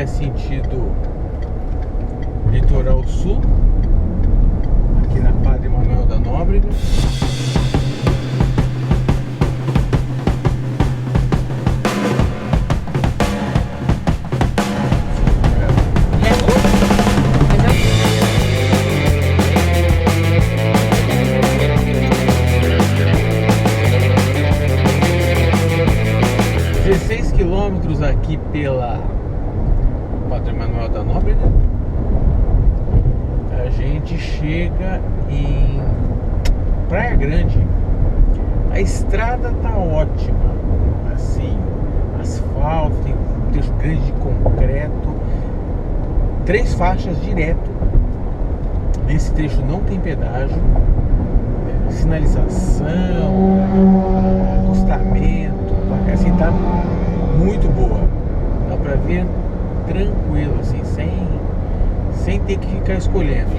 é sentido Litoral Sul, aqui na Padre Manoel da Nóbrega. Quilômetros aqui pela Padre Manoel da Nóbrega, a gente chega em Praia Grande. A estrada tá ótima, assim, asfalto, tem um trecho grande de concreto, 3 faixas direto. Nesse trecho não tem pedágio, sinalização, acostamento, assim, tá muito boa, dá pra ver tranquilo, assim, sem ter que ficar escolhendo.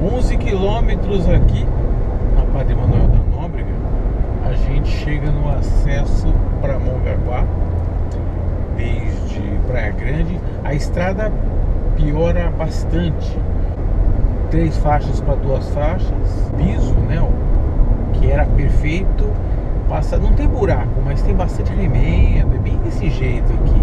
11 quilômetros aqui na Padre Manoel da Nóbrega, a gente chega no acesso para Mongaguá, desde Praia Grande. A estrada piora bastante, 3 faixas para 2 faixas, piso, né, que era perfeito, passa, não tem buraco, mas tem bastante remendo, é bem desse jeito aqui.